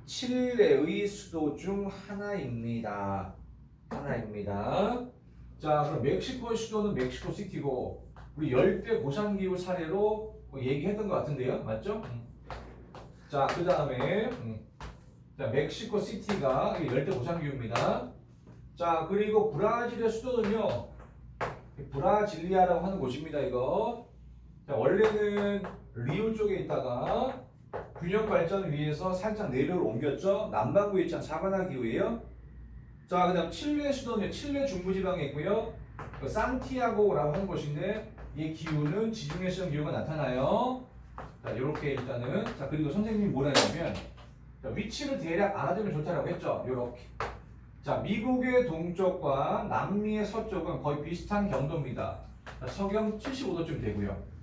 칠레의 수도 중 하나입니다. 자, 그럼 멕시코의 수도는 멕시코 시티고 우리 열대 고산기후 사례로 뭐 얘기했던 것 같은데요, 맞죠? 자, 그 다음에 자, 멕시코 시티가 열대 고산기후입니다. 자, 그리고 브라질의 수도는요, 브라질리아라고 하는 곳입니다. 이거. 자, 원래는 리우 쪽에 있다가 균형 발전을 위해서 살짝 내려로 옮겼죠. 남반구에 있잖아. 사바나 기후예요. 자, 그다음 칠레 수도는 칠레 중부지방에 있고요. 산티아고라고 하는 곳인데 이 기후는 지중해성 기후가 나타나요. 자, 이렇게 일단은 자, 그리고 선생님이 뭐라 했냐면 자, 위치를 대략 알아두면 좋다라고 했죠. 이렇게. 자, 미국의 동쪽과 남미의 서쪽은 거의 비슷한 경도입니다. 자, 서경 75도쯤 되고요.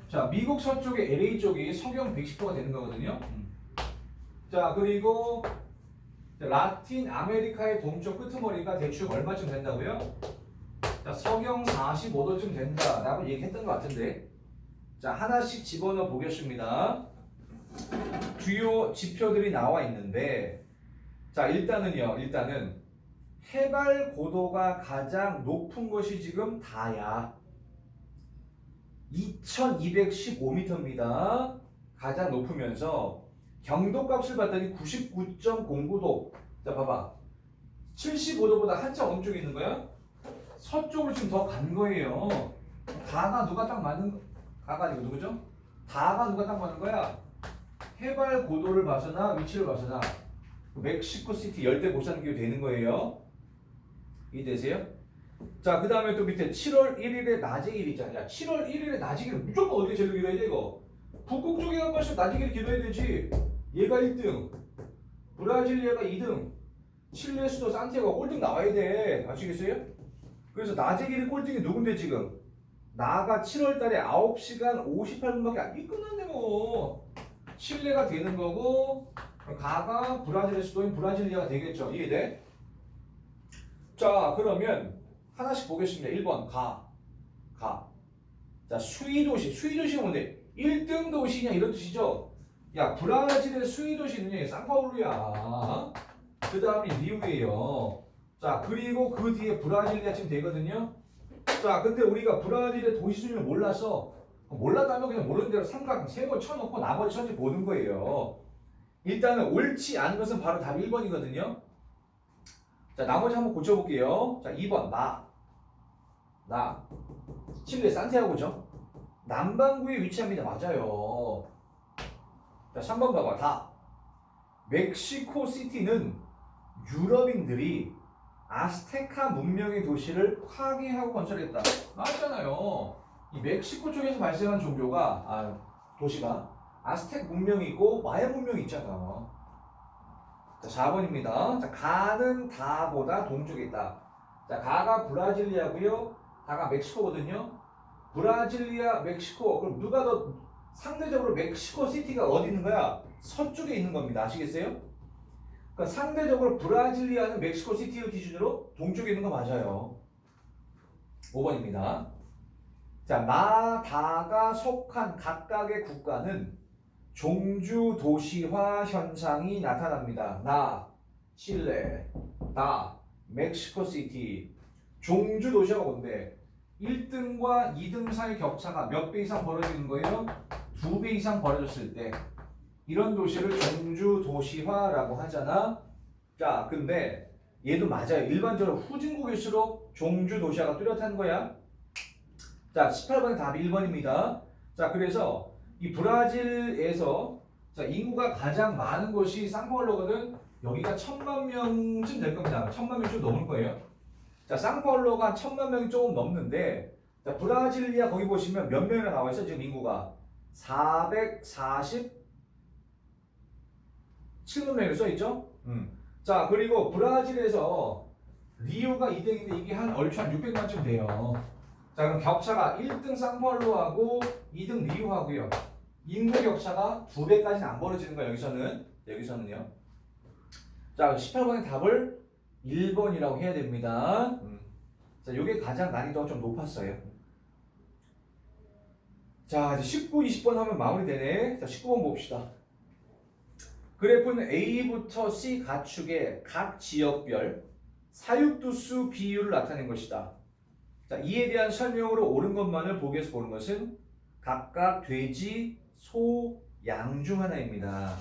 자, 미국 서쪽의 LA 쪽이 서경 110도가 되는 거거든요. 자, 그리고 라틴 아메리카의 동쪽 끄트머리가 대충 얼마쯤 된다고요? 자, 서경 45도쯤 된다라고 얘기했던 것 같은데. 자, 하나씩 집어넣어 보겠습니다. 주요 지표들이 나와 있는데, 자, 일단은 해발 고도가 가장 높은 것이 지금 다야. 2215m입니다. 가장 높으면서 경도값을 봤더니 99.09도. 자, 봐봐. 75도보다 한참 오른쪽에 있는 거야? 서쪽으로 지금 더 간 거예요. 다가 누가 딱 맞는, 다가 아니고 누구죠? 다가 누가 딱 맞는 거야? 해발 고도를 봐서나 위치를 봐서나 멕시코 시티 열대 고산기후 되는 거예요. 이해되세요? 자, 그 다음에 또 밑에 7월 1일에 낮의 일 있잖아. 야, 7월 1일에 낮의 길 무조건 어디에 제일 길어야 돼, 이거? 북극 쪽에 한 번씩 낮의 길 길어야 되지. 얘가 1등, 브라질리아가 2등, 칠레 수도 산티아고가 꼴등 나와야 돼. 아시겠어요? 그래서 낮의 길이 꼴등이 누군데 지금? 나가 7월 달에 9시간 58분밖에 안 끝났네 뭐. 칠레가 되는 거고 가가 브라질의 수도인 브라질리아가 되겠죠. 이해돼? 자, 그러면 하나씩 보겠습니다. 1번 가. 자, 수위도시가 뭔데? 1등 도시냐 이런 뜻이죠. 야, 브라질의 수위도시는 상파울루야. 그 다음이 리우예요. 자, 그리고 그 뒤에 브라질리아 지금 되거든요. 자, 근데 우리가 브라질의 도시 수준을 몰랐다면 그냥 모르는 대로 삼각 세모 쳐놓고 나머지 천지 보는 거예요. 일단은 옳지 않은 것은 바로 답 1번이거든요. 자, 나머지 한번 고쳐볼게요. 자, 2번 칠레 산티아고죠. 남반구에 위치합니다. 맞아요. 자, 3번 봐봐. 멕시코 시티는 유럽인들이 아스테카 문명의 도시를 파괴하고 건설했다. 맞잖아요. 이 멕시코 쪽에서 발생한 도시가 아스텍 문명이 있고 마야 문명이 있잖아. 자, 4번입니다. 자, 가는 다보다 동쪽에 있다. 자, 가가 브라질리아고요. 다가 멕시코거든요. 브라질리아, 멕시코. 그럼 누가 더 상대적으로 멕시코 시티가 어디 있는 거야? 서쪽에 있는 겁니다. 아시겠어요? 그러니까 상대적으로 브라질리아는 멕시코 시티를 기준으로 동쪽에 있는 거 맞아요. 5번입니다. 자, 다가 속한 각각의 국가는 종주 도시화 현상이 나타납니다. 칠레, 멕시코 시티. 종주 도시가 뭔데? 1등과 2등 사이 격차가 몇 배 이상 벌어지는 거예요? 2배 이상 벌어졌을 때 이런 도시를 종주 도시화라고 하잖아. 자, 근데 얘도 맞아요. 일반적으로 후진국일수록 종주 도시화가 뚜렷한 거야. 자, 18번의 답이 1번입니다. 자, 그래서 이 브라질에서 자, 인구가 가장 많은 곳이 상파울루거든. 여기가 1000만 명쯤 될 겁니다. 1000만 명 좀 넘을 거예요. 자, 상파울루가 1000만 명이 조금 넘는데 자, 브라질리아 거기 보시면 몇 명이나 나와 있어 지금 인구가 447만 명이 써 있죠? 자, 그리고 브라질에서 리우가 2등인데 이게 한 얼추 한 600만쯤 돼요. 자, 그럼 격차가 1등 상파울루하고 2등 리우하고요. 인구 격차가 2배까지는 안 벌어지는 거야, 여기서는요. 자, 18번의 답을 1번이라고 해야 됩니다. 자, 요게 가장 난이도가 좀 높았어요. 자, 이제 19, 20번 하면 마무리되네. 자, 19번 봅시다. 그래프는 A부터 C 가축의 각 지역별 사육두수 비율을 나타낸 것이다. 자, 이에 대한 설명으로 옳은 것만을 보기에서 보는 것은 각각 돼지, 소, 양 중 하나입니다.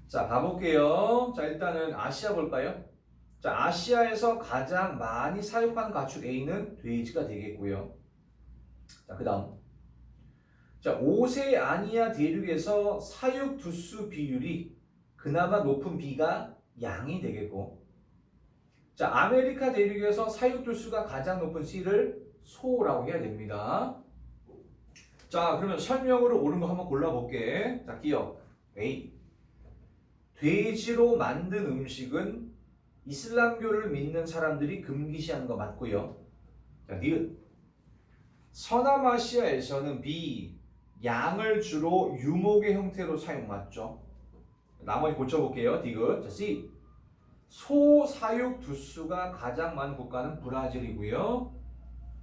자, 가볼게요. 자, 일단은 아시아 볼까요? 자, 아시아에서 가장 많이 사육하는 가축 A는 돼지가 되겠고요. 자, 그 다음. 자, 오세아니아 대륙에서 사육 두수 비율이 그나마 높은 B가 양이 되겠고, 자, 아메리카 대륙에서 사육 두수가 가장 높은 C를 소라고 해야 됩니다. 자, 그러면 설명으로 옳은 거 한번 골라볼게. 자, 기억 A. 돼지로 만든 음식은 이슬람교를 믿는 사람들이 금기시하는 거 맞고요. 자, 니은. 서남아시아에서는 B. 양을 주로 유목의 형태로 사용 맞죠? 나머지 고쳐볼게요. 디귿. 자, C. 소 사육 두수가 가장 많은 국가는 브라질이고요.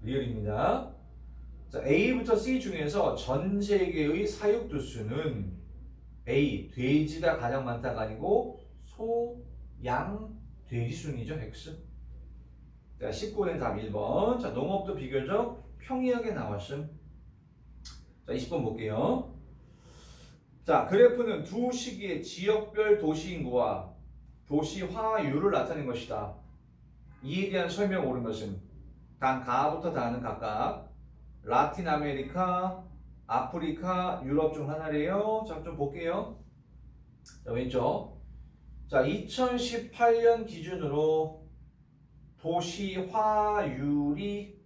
리얼입니다. 자, A부터 C 중에서 전 세계의 사육 두수는 A. 돼지가 가장 많다가 아니고 소, 양, 돼지 순이죠. X. 자, 19는 답 1번. 자, 농업도 비교적 평이하게 나왔음. 자, 20번 볼게요. 자, 그래프는 두 시기의 지역별 도시 인구와 도시 화율을 나타낸 것이다. 이에 대한 설명 옳은 것은 단 가부터 다는 각각 라틴 아메리카, 아프리카, 유럽 중 하나래요. 자, 좀 볼게요. 자, 왼쪽. 자, 2018년 기준으로 도시 화율이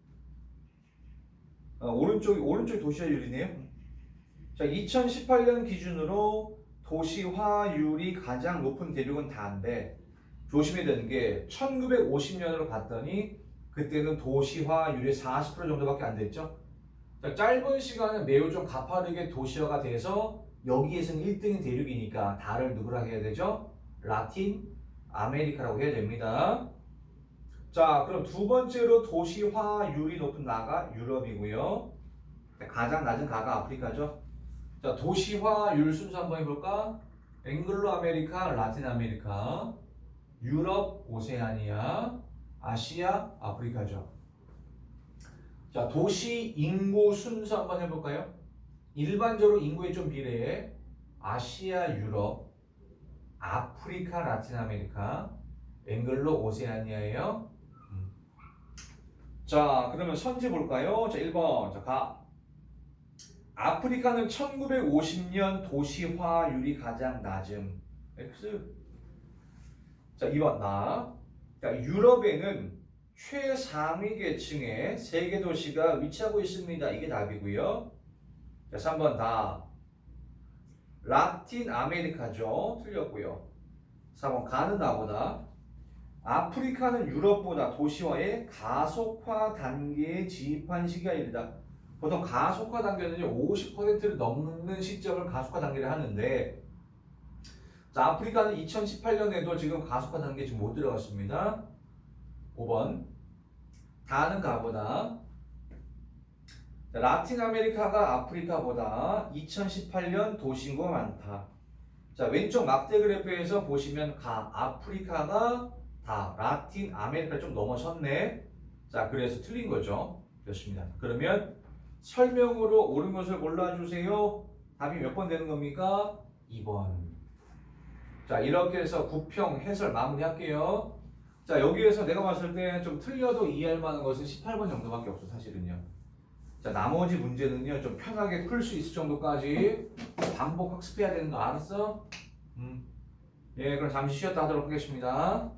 오른쪽이 도시 화율이네요. 자, 2018년 기준으로 도시 화율이 가장 높은 대륙은 다인데 조심해야 되는 게 1950년으로 갔더니 그때는 도시 화율이 40% 정도밖에 안 됐죠. 자, 짧은 시간에 매우 좀 가파르게 도시화가 돼서 여기에서는 1등인 대륙이니까 다를 누구라 해야 되죠? 라틴 아메리카라고 해야 됩니다. 자, 그럼 두 번째로 도시 화율이 높은 나라가 유럽이고요. 가장 낮은 가가 아프리카죠. 자, 도시화율 순서 한번 해볼까? 앵글로 아메리카, 라틴 아메리카, 유럽, 오세아니아, 아시아, 아프리카죠. 자, 도시 인구 순서 한번 해볼까요? 일반적으로 인구에 좀 비례해 아시아, 유럽, 아프리카, 라틴 아메리카, 앵글로 오세아니아예요. 자, 그러면 선지 볼까요? 자, 1번. 자, 가. 아프리카는 1950년 도시화율이 가장 낮음. X. 자, 2번 나. 자, 유럽에는 최상위 계층의 세계 도시가 위치하고 있습니다. 이게 답이고요. 자, 3번 다. 라틴 아메리카죠. 틀렸고요. 4번 가는 나보다. 아프리카는 유럽보다 도시화의 가속화 단계에 진입한 시기가 이르다. 보통 가속화 단계는요 50%를 넘는 시점을 가속화 단계를 하는데, 자, 아프리카는 2018년에도 지금 가속화 단계에 지금 못 들어갔습니다. 5번 다는 가보다. 자, 라틴 아메리카가 아프리카보다 2018년 도시인구가 많다. 자, 왼쪽 막대 그래프에서 보시면 아프리카가 다 라틴 아메리카 좀 넘어섰네. 자, 그래서 틀린 거죠. 그렇습니다. 그러면 설명으로 옳은 것을 골라주세요. 답이 몇 번 되는 겁니까? 2번. 자, 이렇게 해서 구평 해설 마무리할게요. 자, 여기에서 내가 봤을 때 좀 틀려도 이해할 만한 것은 18번 정도밖에 없어, 사실은요. 자, 나머지 문제는요 좀 편하게 풀 수 있을 정도까지 반복 학습해야 되는 거 알았어? 예, 그럼 잠시 쉬었다 하도록 하겠습니다.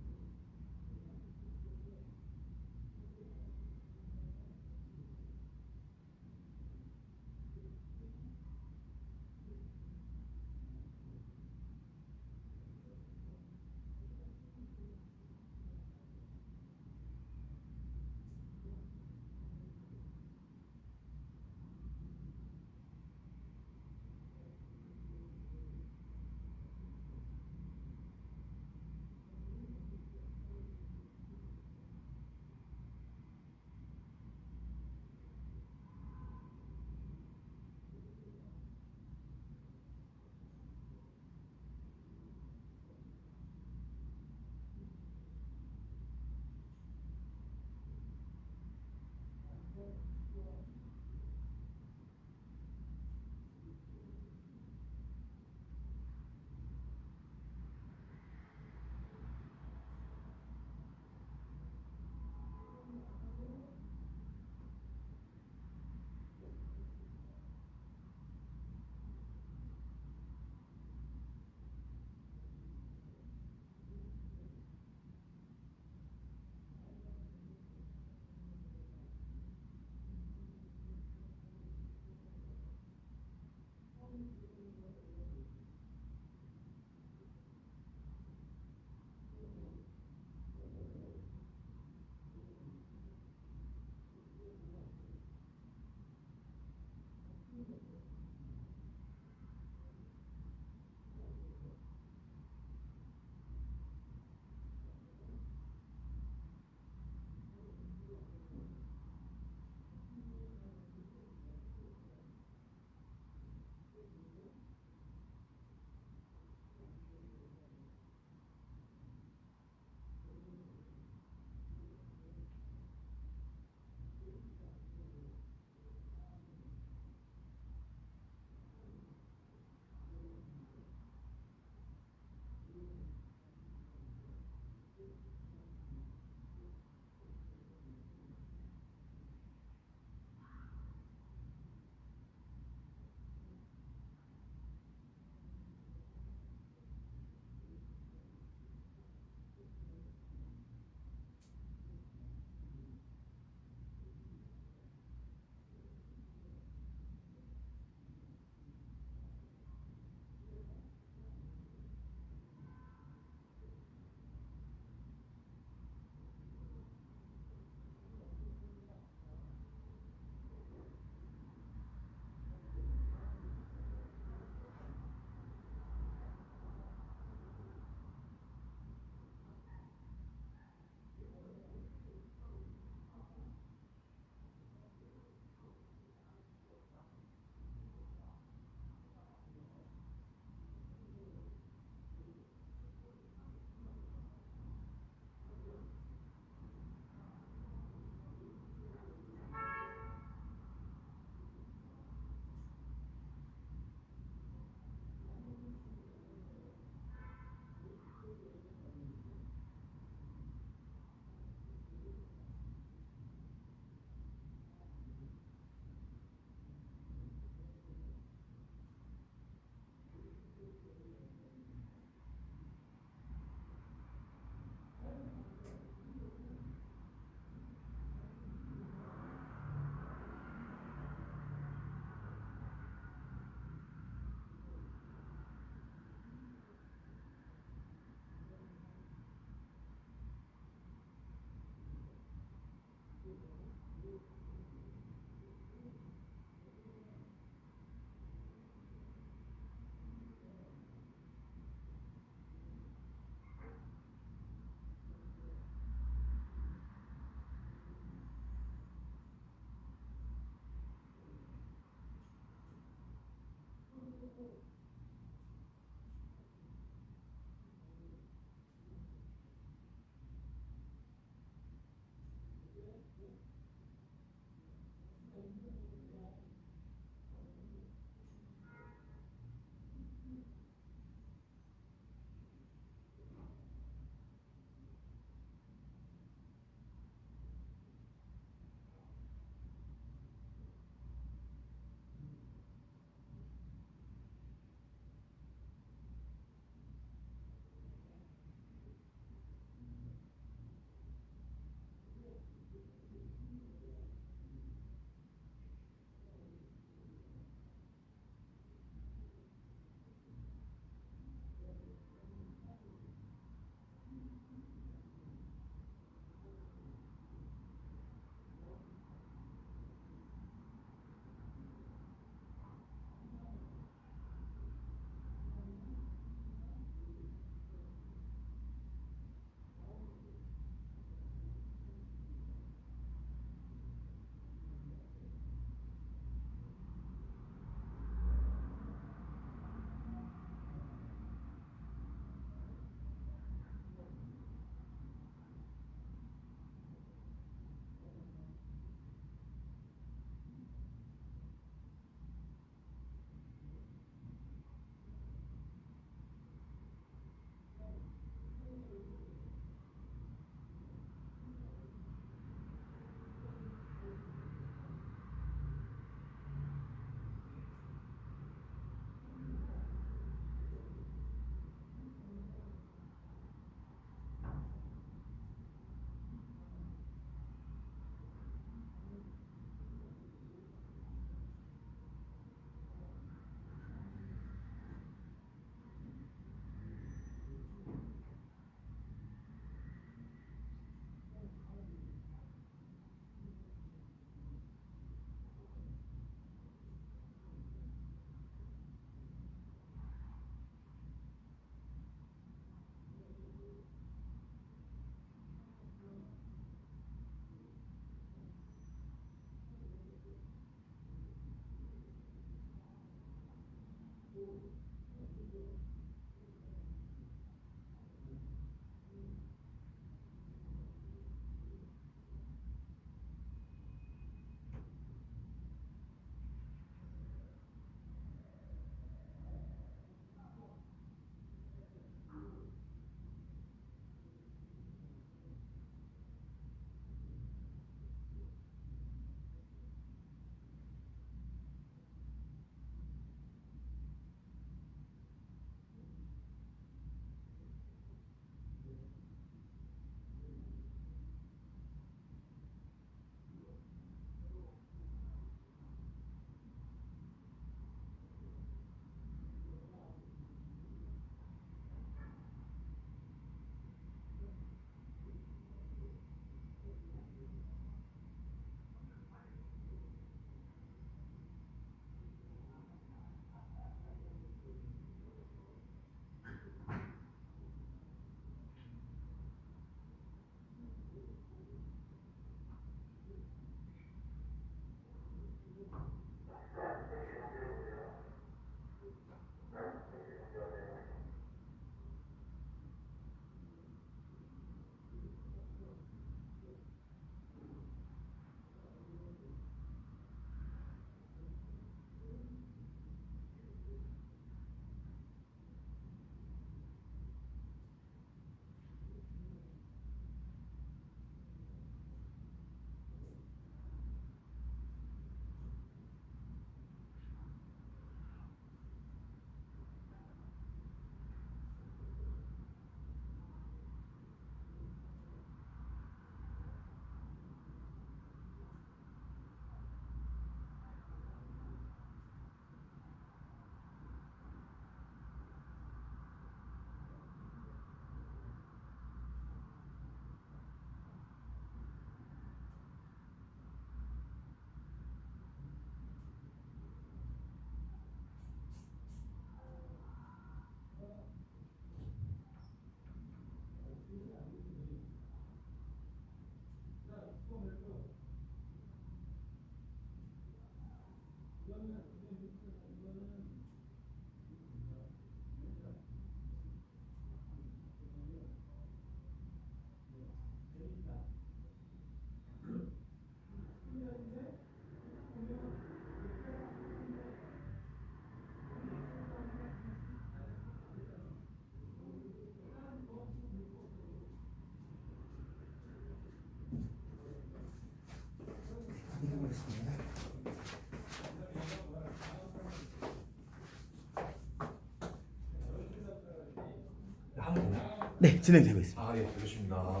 하면 되나요? 네, 진행되고 있습니다. 아, 예, 알겠습니다.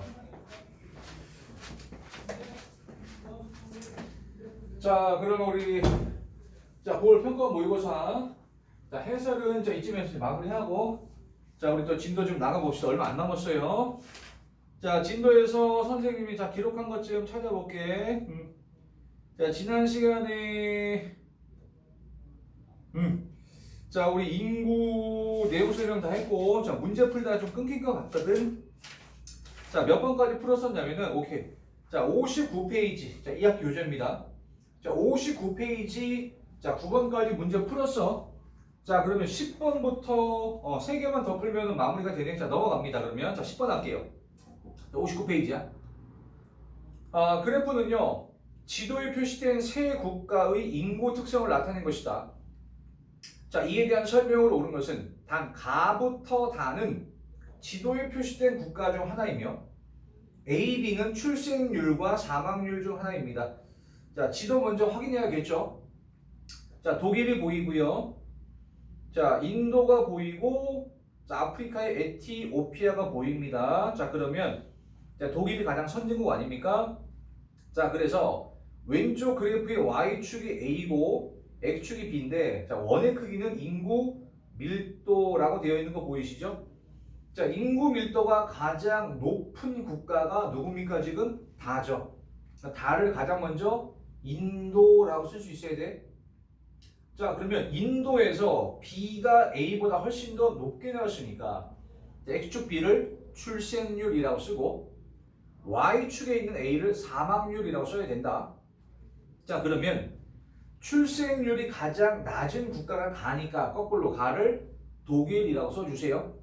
자, 그럼 우리 볼 평가 모의고사 해설은 이쯤에서 이제 마무리하고 우리 또 진도 좀 나가봅시다. 얼마 안 남았어요. 진도에서 선생님이 기록한 것 좀 찾아볼게. 지난 시간에 우리 인구 내부 설명 다 했고 문제 풀다가 좀 끊긴 것 같거든. 몇 번까지 풀었었냐면은 오케이. 59페이지. 이 학기 교재입니다. 59페이지 9번까지 문제 풀었어. 그러면 10번부터 3개만 더 풀면 마무리가 되니까 넘어갑니다. 그러면 10번 할게요. 59페이지야. 그래프는요. 지도에 표시된 세 국가의 인구 특성을 나타낸 것이다. 이에 대한 설명으로 옳은 것은 단 가부터 다는 지도에 표시된 국가 중 하나이며 A, B는 출생률과 사망률 중 하나입니다. 지도 먼저 확인해야겠죠. 독일이 보이고요. 인도가 보이고 아프리카의 에티오피아가 보입니다. 그러면 독일이 가장 선진국 아닙니까? 그래서 왼쪽 그래프의 Y축이 A고 X축이 B인데 원의 크기는 인구 밀도라고 되어 있는 거 보이시죠? 인구 밀도가 가장 높은 국가가 누굽니까? 지금 다죠. 다를 가장 먼저 인도라고 쓸 수 있어야 돼. 그러면 인도에서 B가 A보다 훨씬 더 높게 나왔으니까 X축 B를 출생률이라고 쓰고 Y축에 있는 A를 사망률이라고 써야 된다. 그러면 출생률이 가장 낮은 국가가 가니까 거꾸로 가를 독일이라고 써주세요.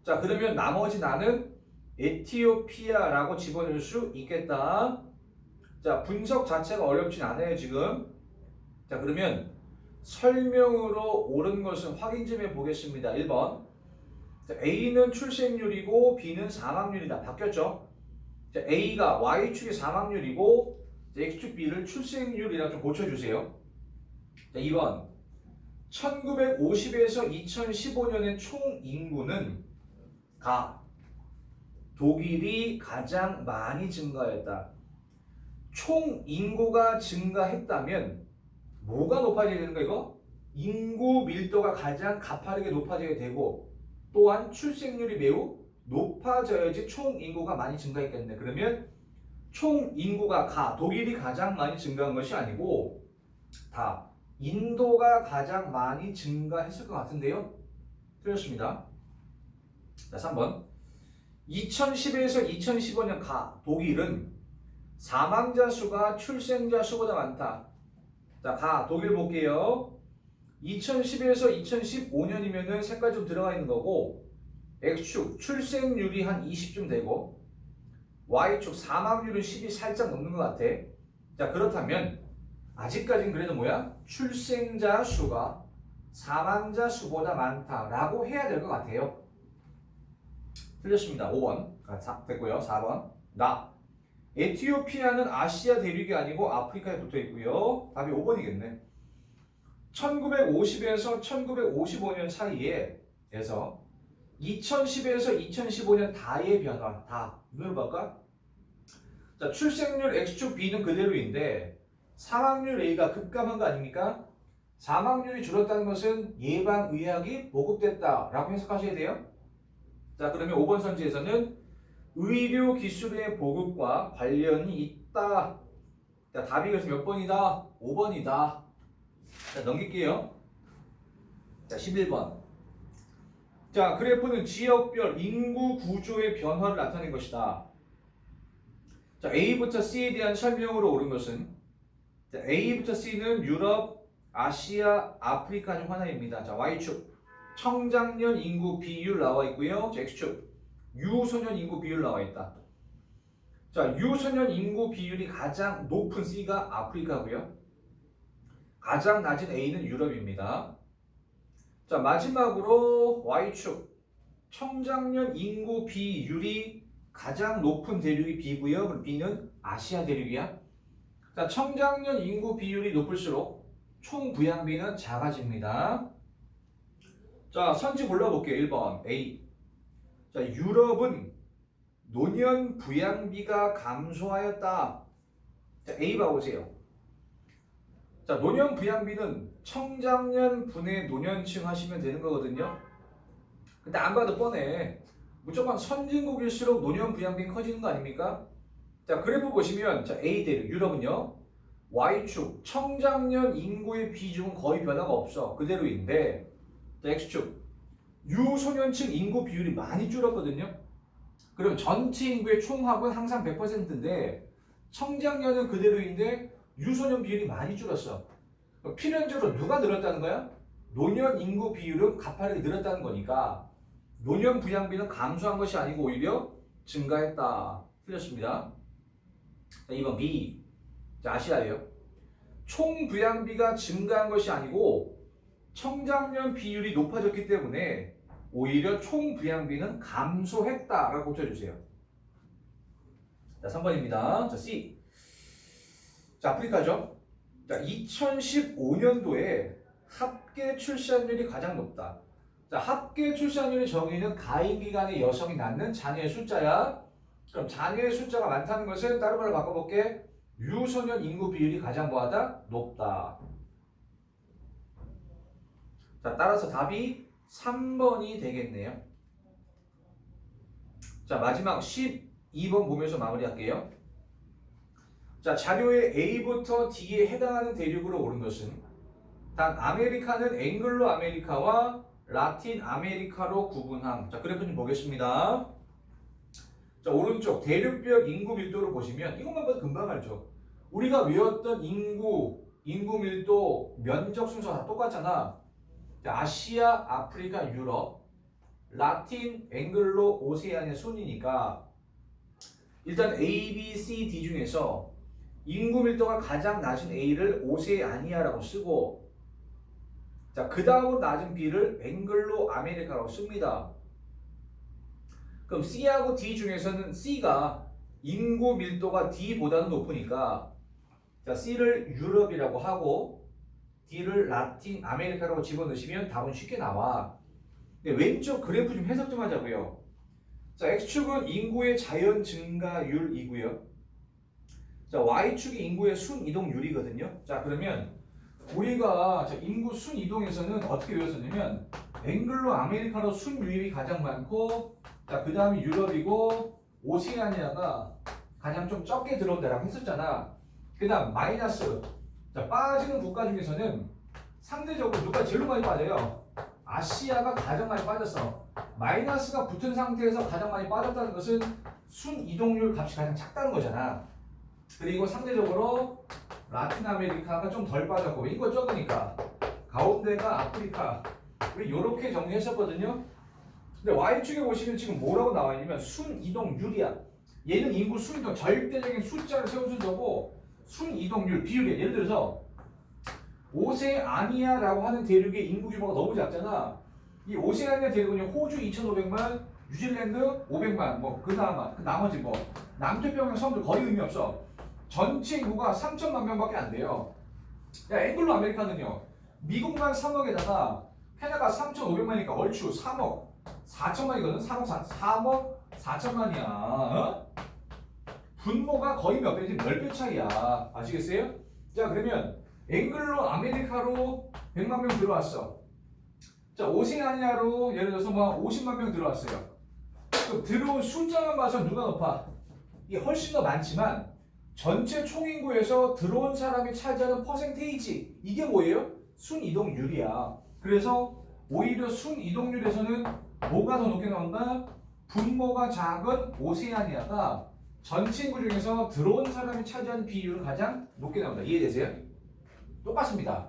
그러면 나머지 나는 에티오피아라고 집어넣을 수 있겠다. 분석 자체가 어렵진 않아요 지금. 그러면 설명으로 옳은 것은 확인 좀 해보겠습니다. 1번 A는 출생률이고 B는 사망률이다. 바뀌었죠? A가 Y축의 사망률이고 X축 B를 출생률이라 좀 고쳐주세요. 2번 1950에서 2015년의 총 인구는 독일이 가장 많이 증가했다. 총 인구가 증가했다면 뭐가 높아져야 되는 거야 이거? 인구 밀도가 가장 가파르게 높아져야 되고 또한 출생률이 매우 높아져야지 총 인구가 많이 증가했겠네. 그러면 총 인구가 독일이 가장 많이 증가한 것이 아니고 인도가 가장 많이 증가했을 것 같은데요. 틀렸습니다. 3번 2010에서 2015년 독일은 사망자 수가 출생자 수보다 많다. 독일 볼게요. 2010에서 2015년이면은 색깔 좀 들어가 있는 거고 X축 출생률이 한 20쯤 되고 Y축 사망률은 10이 살짝 넘는 것 같아. 그렇다면 아직까지는 그래도 출생자 수가 사망자 수보다 많다라고 해야 될 것 같아요. 틀렸습니다. 5번 됐고요. 4번 에티오피아는 아시아 대륙이 아니고 아프리카에 붙어 있고요. 답이 5번이겠네. 1950에서 1955년 사이에서 2010에서 2015년 다의 변화 눈을 볼까? 출생률 X축 B는 그대로인데 사망률 A가 급감한 거 아닙니까? 사망률이 줄었다는 것은 예방의학이 보급됐다라고 해석하셔야 돼요. 그러면 5번 선지에서는 의료 기술의 보급과 관련이 있다. 답이 그래서 몇 번이다? 5번이다. 넘길게요. 11번. 그래프는 지역별 인구 구조의 변화를 나타낸 것이다. A부터 C에 대한 설명으로 옳은 것은 A부터 C는 유럽, 아시아, 아프리카 중 하나입니다. Y축 청장년 인구 비율 나와 있고요. X축 유소년 인구 비율 나와 있다. 유소년 인구 비율이 가장 높은 C가 아프리카고요. 가장 낮은 A는 유럽입니다. 마지막으로 Y축 청장년 인구 비율이 가장 높은 대륙이 B고요. 그럼 B는 아시아 대륙이야. 청장년 인구 비율이 높을수록 총 부양비는 작아집니다. 선지 골라볼게요. 1번 A 자, 유럽은 노년 부양비가 감소하였다. 자, A 봐보세요. 자, 노년 부양비는 청장년 분의 노년층 하시면 되는 거거든요. 근데 안 봐도 뻔해. 무조건 선진국일수록 노년 부양비는 커지는 거 아닙니까? 자, 그래프 보시면 자, A 대륙 유럽은요. Y축 청장년 인구의 비중은 거의 변화가 없어. 그대로인데 자, X축 유소년층 인구 비율이 많이 줄었거든요. 그럼 전체 인구의 총합은 항상 100%인데 청장년은 그대로인데 유소년 비율이 많이 줄었어. 필연적으로 누가 늘었다는 거야? 노년 인구 비율은 가파르게 늘었다는 거니까 노년 부양비는 감소한 것이 아니고 오히려 증가했다. 틀렸습니다. 자, 2번 B. 자, 아시아예요. 총 부양비가 증가한 것이 아니고 청장년 비율이 높아졌기 때문에 오히려 총 부양비는 감소했다라고 고쳐주세요. 자, 3번입니다. 자, C. 자, 아프리카죠. 자, 2015년도에 합계 출산율이 가장 높다. 자, 합계 출산율의 정의는 가임 기간에 여성이 낳는 자녀의 숫자야. 그럼 자녀의 숫자가 많다는 것은 다른 말로 바꿔볼게. 유소년 인구 비율이 가장 뭐하다? 높다. 자, 따라서 답이 3번이 되겠네요. 자, 마지막 12번 보면서 마무리할게요. 자, 자료의 A부터 D에 해당하는 대륙으로 옳은 것은 단 아메리카는 앵글로 아메리카와 라틴 아메리카로 구분함. 자, 그래프 좀 보겠습니다. 자, 오른쪽 대륙별 인구 밀도를 보시면 이것만 봐도 금방 알죠. 우리가 외웠던 인구 밀도, 면적 순서 다 똑같잖아. 자, 아시아, 아프리카, 유럽, 라틴, 앵글로, 오세아니아 순이니까 일단 A, B, C, D 중에서 인구 밀도가 가장 낮은 A를 오세아니아라고 쓰고 자, 그 다음으로 낮은 B를 앵글로 아메리카라고 씁니다. 그럼 C하고 D 중에서는 C가 인구 밀도가 D보다는 높으니까 자, C를 유럽이라고 하고 D를 라틴 아메리카라고 집어넣으시면 답은 쉽게 나와. 근데 왼쪽 그래프 좀 해석 좀 하자고요. 자, X축은 인구의 자연 증가율이고요. 자, Y축이 인구의 순이동률이거든요. 자, 그러면 우리가 인구 순이동에서는 어떻게 외웠었냐면 앵글로 아메리카로 순유입이 가장 많고 자, 그 다음이 유럽이고 오세아니아가 가장 좀 적게 들어온다라고 했었잖아. 그 다음 마이너스. 자, 빠지는 국가 중에서는 상대적으로 누가 제일 많이 빠져요? 아시아가 가장 많이 빠졌어. 마이너스가 붙은 상태에서 가장 많이 빠졌다는 것은 순이동률 값이 가장 작다는 거잖아. 그리고 상대적으로 라틴 아메리카가 좀 덜 빠졌고 인구가 적으니까 가운데가 아프리카. 우리 이렇게 정리했었거든요. 근데 Y축에 보시면 지금 뭐라고 나와 있냐면 순이동률이야. 얘는 인구 순이동 절대적인 숫자를 세운 순서고 순이동률 비율이야. 예를 들어서 오세아니아라고 하는 대륙의 인구 규모가 너무 작잖아. 이 오세아니아 대륙은 호주 2,500만, 뉴질랜드 500만, 뭐 그 나머지 뭐 남태평양 섬들 거의 의미 없어. 전체 인구가 3천만 명밖에 안 돼요. 야, 앵글로 아메리카는요. 미국만 3억에다가 캐나다 3,500만이니까 얼추 3억 4천만이거든. 3억 4천만이야. 어? 분모가 거의 몇 배, 지금 10배 차이야. 아시겠어요? 자, 그러면 앵글로 아메리카로 100만 명 들어왔어. 자, 오세아니아로 예를 들어서 뭐 50만 명 들어왔어요. 그럼 들어온 숫자만 봐서 누가 높아? 이게 훨씬 더 많지만 전체 총인구에서 들어온 사람이 차지하는 퍼센테이지 이게 뭐예요? 순이동률이야. 그래서 오히려 순이동률에서는 뭐가 더 높게 나온다? 분모가 작은 오세아니아가 전체 인구 중에서 들어온 사람이 차지하는 비율은 가장 높게 나온다. 이해되세요? 똑같습니다.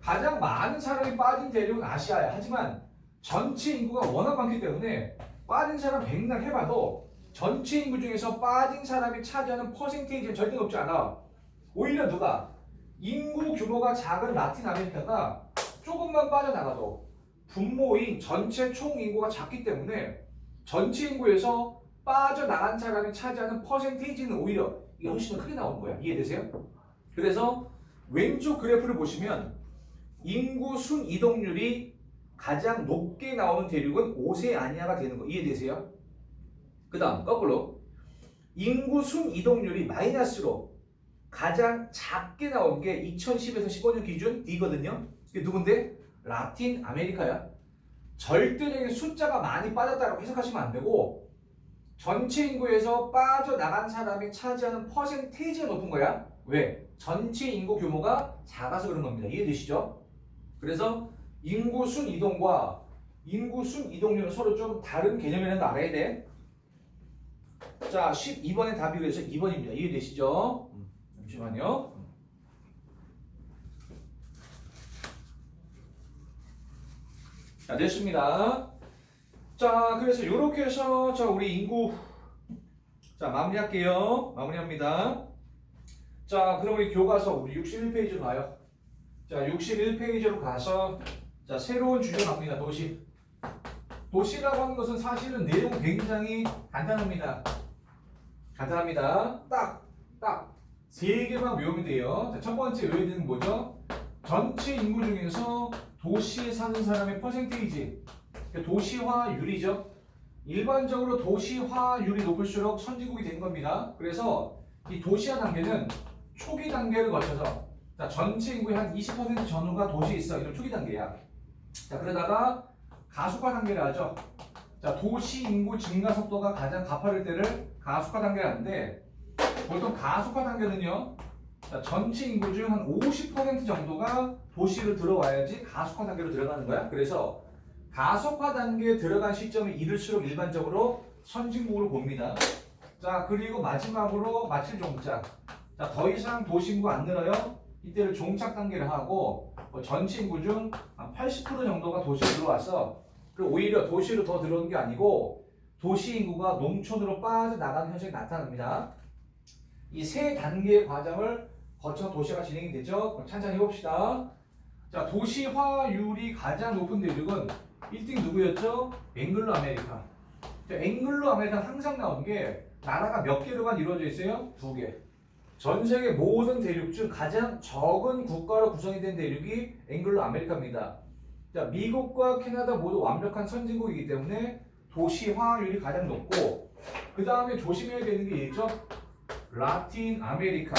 가장 많은 사람이 빠진 대륙은 아시아야. 하지만 전체 인구가 워낙 많기 때문에 빠진 사람 100날 해봐도 전체 인구 중에서 빠진 사람이 차지하는 퍼센테이지는 절대 높지 않아. 오히려 누가? 인구 규모가 작은 라틴 아메리카가 조금만 빠져나가도 분모인 전체 총 인구가 작기 때문에 전체 인구에서 빠져나간 사람이 차지하는 퍼센테이지는 오히려 이게 훨씬 더 크게 나오는 거야. 이해되세요? 그래서 왼쪽 그래프를 보시면 인구 순이동률이 가장 높게 나오는 대륙은 오세아니아가 되는 거 이해되세요? 그 다음 거꾸로 인구 순 이동률이 마이너스로 가장 작게 나온 게 2010에서 15년 기준 D거든요. 이게 누군데? 라틴 아메리카야. 절대적인 숫자가 많이 빠졌다고 해석하시면 안 되고 전체 인구에서 빠져나간 사람이 차지하는 퍼센테이지가 높은 거야. 왜? 전체 인구 규모가 작아서 그런 겁니다. 이해되시죠? 그래서 인구 순 이동과 인구 순 이동률은 서로 좀 다른 개념이라는 거 알아야 돼. 자, 12번의 답이 그래서 2번입니다. 이해되시죠? 잠시만요. 자, 됐습니다. 자, 그래서 이렇게 해서 자, 우리 인구 자, 마무리할게요. 마무리합니다. 자, 그럼 우리 교과서 우리 61페이지로 가요. 자, 61페이지로 가서 자, 새로운 주제 갑니다. 도시. 도시라고 하는 것은 사실은 내용 굉장히 간단합니다. 간단합니다. 딱 세 개만 외우면 돼요. 자, 첫 번째 외워야 되는 뭐죠? 전체 인구 중에서 도시에 사는 사람의 퍼센테이지. 도시화율이죠. 일반적으로 도시화율이 높을수록 선진국이 되는 겁니다. 그래서 이 도시화 단계는 초기 단계를 거쳐서 자, 전체 인구의 한 20% 전후가 도시에 있어. 이런 초기 단계야. 자, 그러다가 가속화 단계를 하죠. 자, 도시 인구 증가 속도가 가장 가파를 때를 가속화 단계라는데 보통 가속화 단계는요. 자, 전체 인구 중 한 50% 정도가 도시로 들어와야지 가속화 단계로 들어가는 거야. 그래서 가속화 단계에 들어간 시점이 이를수록 일반적으로 선진국으로 봅니다. 자, 그리고 마지막으로 마칠 종착. 자, 더 이상 도시 인구 안 늘어요. 이때를 종착 단계를 하고 전체 인구 중 한 80% 정도가 도시로 들어와서 그리고 오히려 도시로 더 들어오는 게 아니고 도시 인구가 농촌으로 빠져나가는 현상이 나타납니다. 이 세 단계의 과정을 거쳐 도시가 진행이 되죠. 그럼 찬찬히 해봅시다. 자, 도시화율이 가장 높은 대륙은 1등 누구였죠? 앵글로 아메리카. 자, 앵글로 아메리카는 항상 나오는 게 나라가 몇 개로만 이루어져 있어요? 2개. 전 세계 모든 대륙 중 가장 적은 국가로 구성이 된 대륙이 앵글로 아메리카입니다. 자, 미국과 캐나다 모두 완벽한 선진국이기 때문에 도시화율이 가장 높고 그 다음에 조심해야 되는 게 있죠? 라틴 아메리카.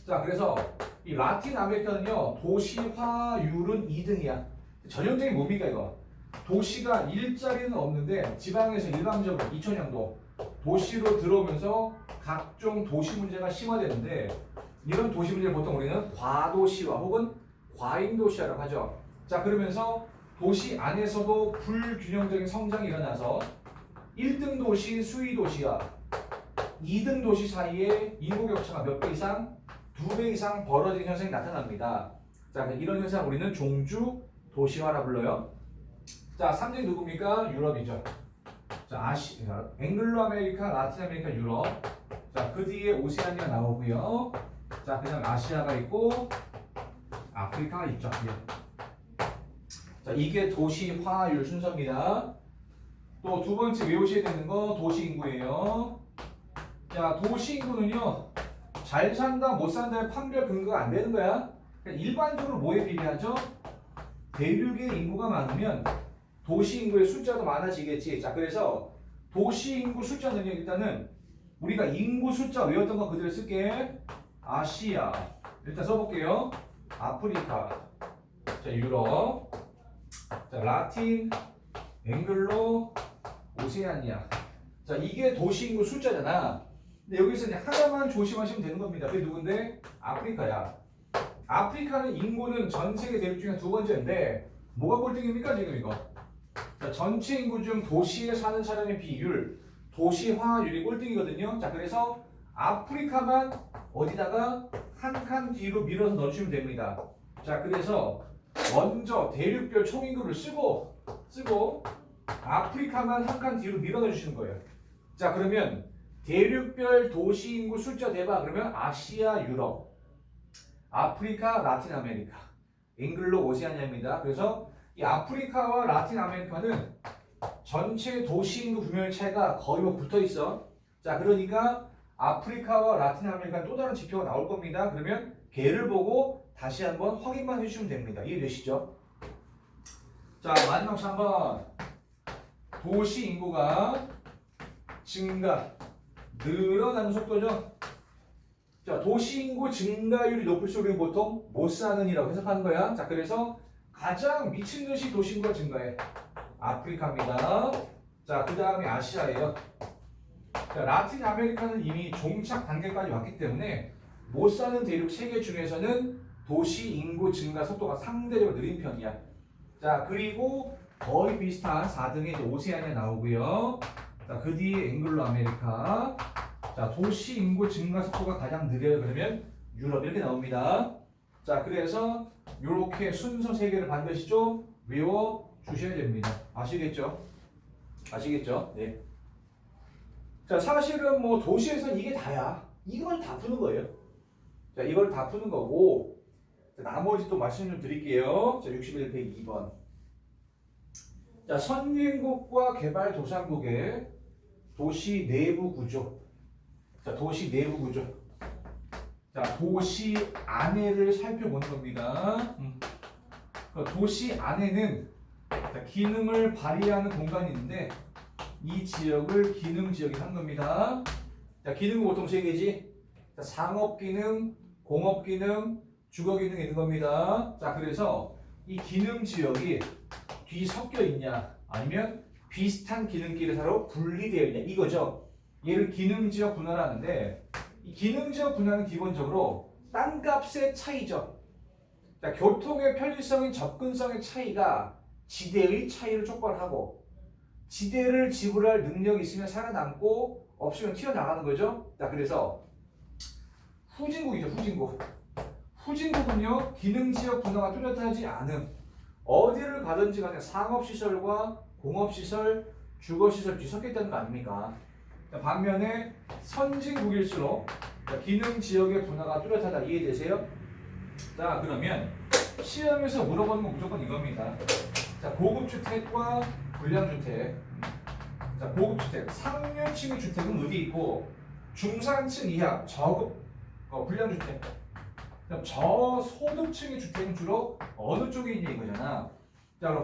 자, 그래서 이 라틴 아메리카는요 도시화율은 2등이야. 전형적인 뭡니까 이거? 도시가 일자리는 없는데 지방에서 일방적으로 2000년도 도시로 들어오면서 각종 도시 문제가 심화되는데 이런 도시 문제를 보통 우리는 과도시화 혹은 과잉도시화라고 하죠. 자, 그러면서 도시 안에서도 불균형적인 성장이 일어나서 1등 도시 수위 도시와 2등 도시 사이에 인구 격차가 몇 배 이상? 2배 이상 벌어지는 현상이 나타납니다. 자, 이런 현상 우리는 종주 도시화라 불러요. 자, 3등 누굽니까? 유럽이죠. 자, 앵글로 아메리카, 라틴 아메리카, 유럽. 자, 그 뒤에 오세아니아 나오고요. 자, 그다음 아시아가 있고 아프리카가 있죠. 예. 자, 이게 도시화율 순서입니다. 또 두 번째 외우셔야 되는 거 도시 인구예요. 자, 도시 인구는요. 잘 산다, 못 산다의 판별 근거가 안 되는 거야. 그러니까 일반적으로 뭐에 비례하죠? 대륙의 인구가 많으면 도시 인구의 숫자도 많아지겠지. 자, 그래서 도시 인구 숫자는요. 일단은 우리가 인구 숫자 외웠던 거 그대로 쓸게. 아시아. 일단 써볼게요. 아프리카. 자, 유럽. 자, 라틴, 앵글로, 오세아니아. 자, 이게 도시 인구 숫자잖아. 근데 여기서 이제 하나만 조심하시면 되는 겁니다. 그게 누군데? 아프리카야. 아프리카는 인구는 전 세계 대륙 중에 두 번째인데 뭐가 꼴등입니까 지금 이거? 자, 전체 인구 중 도시에 사는 사람의 비율, 도시화율이 꼴등이거든요. 자, 그래서 아프리카만 어디다가 한 칸 뒤로 밀어서 넣어주시면 됩니다. 자, 그래서 먼저 대륙별 총인구를 쓰고 아프리카만 한 칸 뒤로 밀어 넣어주시는 거예요. 자, 그러면 대륙별 도시 인구 숫자 대박 그러면 아시아, 유럽, 아프리카, 라틴 아메리카, 앵글로 오세아니아입니다. 그래서 이 아프리카와 라틴 아메리카는 전체 도시 인구 규모의 차이가 거의 뭐 붙어 있어. 자, 그러니까 아프리카와 라틴 아메리카는 또 다른 지표가 나올 겁니다. 그러면 걔를 보고 다시 한번 확인만 해주시면 됩니다. 이해되시죠? 자, 마지막 3번. 도시 인구가 증가, 늘어나는 속도죠. 자, 도시 인구 증가율이 높을수록 우리는 보통 못 사는 이라고 해석하는 거야. 자, 그래서 가장 미친 듯이 도시 인구가 증가해. 아프리카입니다. 자, 그 다음에 아시아예요. 자, 라틴 아메리카는 이미 종착 단계까지 왔기 때문에 못 사는 대륙 세계 중에서는 도시 인구 증가 속도가 상대적으로 느린 편이야. 자, 그리고 거의 비슷한 4등의 이제 오세아니아 나오고요. 자, 그 뒤에 앵글로 아메리카. 자, 도시 인구 증가 속도가 가장 느려요. 그러면 유럽 이렇게 나옵니다. 자, 그래서 이렇게 순서 세 개를 반드시 좀 외워 주셔야 됩니다. 아시겠죠? 아시겠죠? 네. 자, 사실은 뭐 도시에서는 이게 다야. 이걸 다 푸는 거예요. 자, 이걸 다 푸는 거고. 자, 나머지 또 말씀 좀 드릴게요. 자, 61페이지 2번. 자, 선진국과 개발도상국의 도시 내부 구조. 자, 도시 내부 구조. 자, 도시 안에를 살펴보는 겁니다. 도시 안에는 기능을 발휘하는 공간이 있는데 이 지역을 기능 지역이 한 겁니다. 자, 기능은 보통 세 개지. 자, 상업 기능, 공업 기능, 주거 기능이 있는 겁니다. 자, 그래서 이 기능 지역이 뒤섞여 있냐 아니면 비슷한 기능끼리 서로 분리되어 있냐 이거죠. 얘를 기능 지역 분할을 하는데 이 기능 지역 분할은 기본적으로 땅값의 차이죠. 자, 교통의 편리성인 접근성의 차이가 지대의 차이를 촉발하고 지대를 지불할 능력이 있으면 살아남고 없으면 튀어나가는 거죠. 자, 그래서 후진국이죠. 후진국. 후진국은요 기능지역 분화가 뚜렷하지 않음. 어디를 가든지 간에 상업시설과 공업시설, 주거시설 뒤섞여 있다는 거 아닙니까? 자, 반면에 선진국일수록 기능지역의 분화가 뚜렷하다. 이해되세요? 자, 그러면 시험에서 물어보는 건 무조건 이겁니다. 자, 고급주택과 불량주택. 자, 고급주택, 상류층의 주택은 어디 있고 중산층 이하 저급 불량주택. 그럼 저소득층의 주택은 주로 어느 쪽에 있냐 이거잖아.